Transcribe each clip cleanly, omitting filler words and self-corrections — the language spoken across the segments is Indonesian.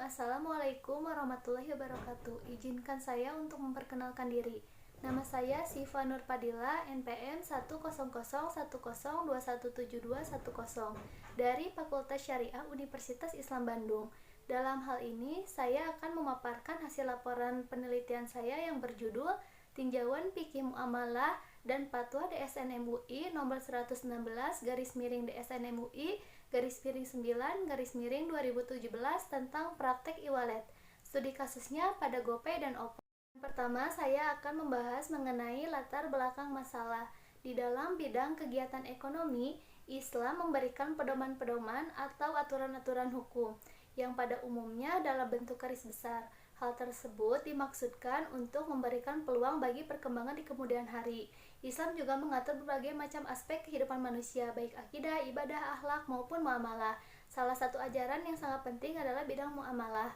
Assalamualaikum warahmatullahi wabarakatuh. Izinkan saya untuk memperkenalkan diri. Nama saya Siva Nur Padilla, NPM 1001010217210 dari Fakultas Syariah Universitas Islam Bandung. Dalam hal ini, saya akan memaparkan hasil laporan penelitian saya yang berjudul Tinjauan Fikih Muamalah dan Fatwa DSN MUI nomor 116 DSN MUI _9 2017 tentang praktek e-wallet. Studi kasusnya pada GoPay dan OPPO. Pertama, saya akan membahas mengenai latar belakang masalah. Di dalam bidang kegiatan ekonomi, Islam memberikan pedoman-pedoman atau aturan-aturan hukum yang pada umumnya dalam bentuk garis besar. Hal tersebut dimaksudkan untuk memberikan peluang bagi perkembangan di kemudian hari. Islam juga mengatur berbagai macam aspek kehidupan manusia, baik akidah, ibadah, akhlak, maupun muamalah. Salah satu ajaran yang sangat penting adalah bidang muamalah.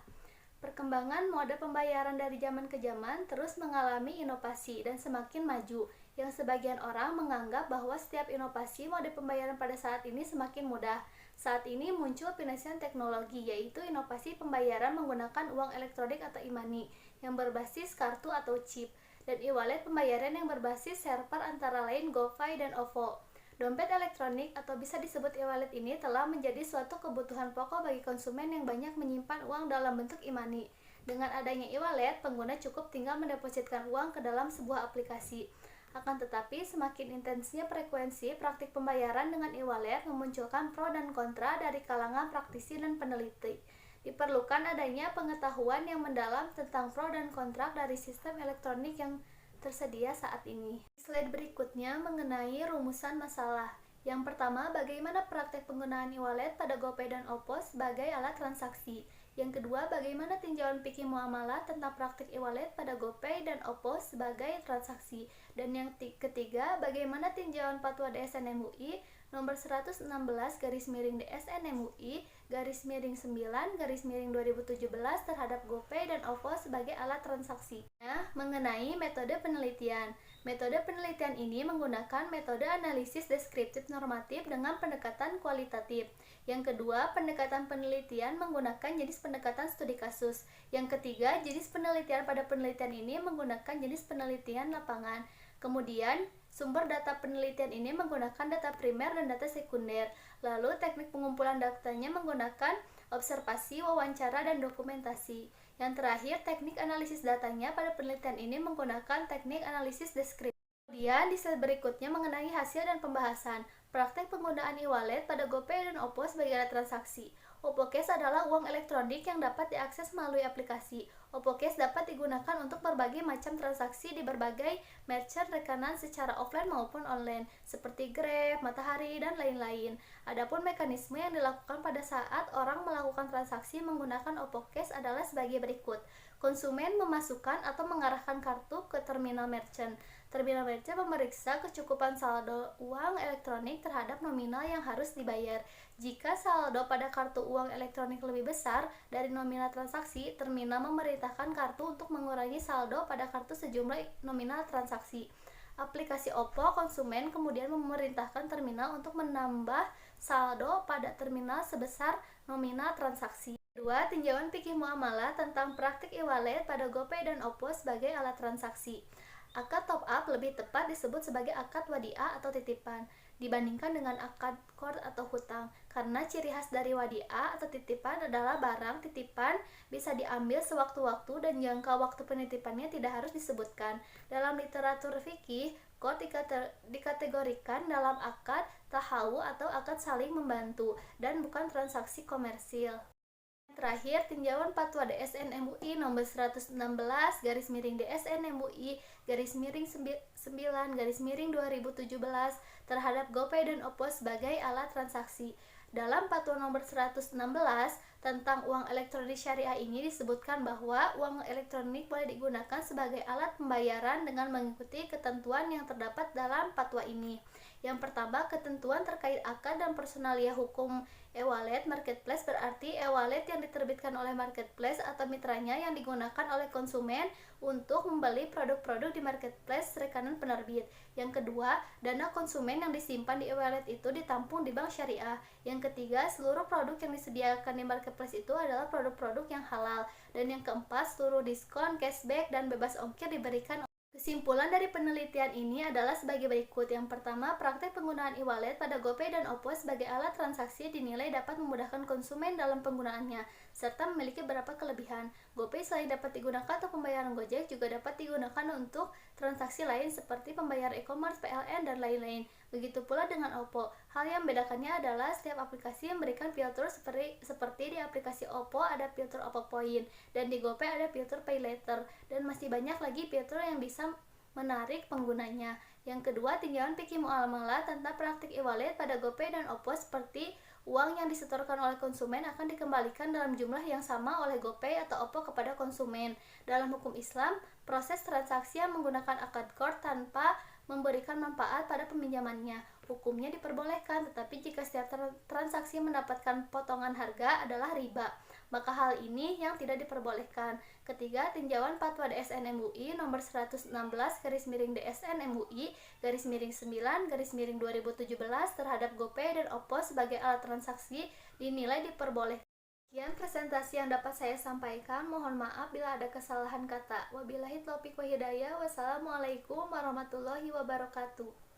Perkembangan mode pembayaran dari zaman ke zaman terus mengalami inovasi dan semakin maju, yang sebagian orang menganggap bahwa setiap inovasi mode pembayaran pada saat ini semakin mudah. Saat ini muncul penyelesaian teknologi, yaitu inovasi pembayaran menggunakan uang elektronik atau e-money yang berbasis kartu atau chip, dan e-wallet pembayaran yang berbasis server antara lain GoPay dan OVO. Dompet elektronik atau bisa disebut e-wallet ini telah menjadi suatu kebutuhan pokok bagi konsumen yang banyak menyimpan uang dalam bentuk e-money. Dengan adanya e-wallet, pengguna cukup tinggal mendepositkan uang ke dalam sebuah aplikasi. Akan tetapi, semakin intensnya frekuensi praktik pembayaran dengan e-wallet memunculkan pro dan kontra dari kalangan praktisi dan peneliti. Diperlukan adanya pengetahuan yang mendalam tentang pro dan kontra dari sistem elektronik yang tersedia saat ini. Slide berikutnya mengenai rumusan masalah. Yang pertama, bagaimana praktek penggunaan e-wallet pada GoPay dan OPPO sebagai alat transaksi. Yang kedua, bagaimana tinjauan fikih muamalah tentang praktik e-wallet pada GoPay dan OPPO sebagai transaksi. Dan yang ketiga, bagaimana tinjauan fatwa DSN MUI nomor 116 DSN MUI _9 2017 terhadap GoPay dan OVO sebagai alat transaksi. Nah, mengenai metode penelitian. Metode penelitian ini menggunakan metode analisis deskriptif normatif dengan pendekatan kualitatif. Yang kedua, pendekatan penelitian menggunakan jenis pendekatan studi kasus. Yang ketiga, jenis penelitian pada penelitian ini menggunakan jenis penelitian lapangan. Kemudian, sumber data penelitian ini menggunakan data primer dan data sekunder. Lalu, teknik pengumpulan datanya menggunakan observasi, wawancara, dan dokumentasi. Yang terakhir, teknik analisis datanya pada penelitian ini menggunakan teknik analisis deskriptif. Kemudian, di slide berikutnya mengenai hasil dan pembahasan. Praktek penggunaan e-wallet pada GoPay dan OPPO sebagai alat transaksi. OPPO Cash adalah uang elektronik yang dapat diakses melalui aplikasi. OPPO Cash dapat digunakan untuk berbagai macam transaksi di berbagai merchant rekanan secara offline maupun online, seperti Grab, Matahari, dan lain-lain. Adapun mekanisme yang dilakukan pada saat orang melakukan transaksi menggunakan OPPO Cash adalah sebagai berikut. Konsumen memasukkan atau mengarahkan kartu ke terminal merchant. Terminal merchant memeriksa kecukupan saldo uang elektronik terhadap nominal yang harus dibayar. Jika saldo pada kartu uang elektronik lebih besar dari nominal transaksi, terminal memerintahkan kartu untuk mengurangi saldo pada kartu sejumlah nominal transaksi. Aplikasi OPPO, konsumen kemudian memerintahkan terminal untuk menambah saldo pada terminal sebesar nominal transaksi. Kedua, tinjauan fikih muamalah tentang praktik e-wallet pada GoPay dan OPPO sebagai alat transaksi. Akad top up lebih tepat disebut sebagai akad wadiah atau titipan dibandingkan dengan akad qard atau hutang, karena ciri khas dari wadiah atau titipan adalah barang titipan bisa diambil sewaktu-waktu dan jangka waktu penitipannya tidak harus disebutkan. Dalam literatur fikih, qard dikategorikan dalam akad tahawu atau akad saling membantu dan bukan transaksi komersil. Terakhir, tinjauan fatwa DSN MUI nomor 116 DSN MUI _9 2017 terhadap GoPay dan OPPO sebagai alat transaksi. Dalam fatwa nomor 116 tentang uang elektronik syariah ini disebutkan bahwa uang elektronik boleh digunakan sebagai alat pembayaran dengan mengikuti ketentuan yang terdapat dalam fatwa ini. Yang pertama, ketentuan terkait akad dan personalia hukum e-wallet marketplace berarti e-wallet yang diterbitkan oleh marketplace atau mitranya yang digunakan oleh konsumen untuk membeli produk-produk di marketplace rekanan penerbit. Yang kedua, dana konsumen yang disimpan di e-wallet itu ditampung di bank syariah. Yang ketiga, seluruh produk yang disediakan di marketplace itu adalah produk-produk yang halal. Dan yang keempat, seluruh diskon, cashback, dan bebas ongkir diberikan. Kesimpulan dari penelitian ini adalah sebagai berikut. Yang pertama, praktek penggunaan e-wallet pada GoPay dan OVO sebagai alat transaksi dinilai dapat memudahkan konsumen dalam penggunaannya, serta memiliki beberapa kelebihan. GoPay selain dapat digunakan untuk pembayaran Gojek, juga dapat digunakan untuk transaksi lain seperti pembayar e-commerce, PLN, dan lain-lain. Begitu pula dengan OVO. Hal yang membedakannya adalah setiap aplikasi memberikan fitur seperti di aplikasi OVO ada fitur OVO Point, dan di GoPay ada fitur Pay Later, dan masih banyak lagi fitur yang bisa menarik penggunanya. Yang kedua, tinjauan fikih muamalah tentang praktik e-wallet pada GoPay dan OVO seperti uang yang disetorkan oleh konsumen akan dikembalikan dalam jumlah yang sama oleh GoPay atau OVO kepada konsumen. Dalam hukum Islam, proses transaksi yang menggunakan akad qard tanpa memberikan manfaat pada peminjamannya hukumnya diperbolehkan, tetapi jika setiap transaksi mendapatkan potongan harga adalah riba, maka hal ini yang tidak diperbolehkan. Ketiga, tinjauan Fatwa DSN MUI nomor 116/DSN MUI /9/2017 terhadap GoPay dan OVO sebagai alat transaksi dinilai diperbolehkan. Sekian presentasi yang dapat saya sampaikan. Mohon maaf bila ada kesalahan kata. Wabillahi taufiq wa hidayah. Wassalamualaikum warahmatullahi wabarakatuh.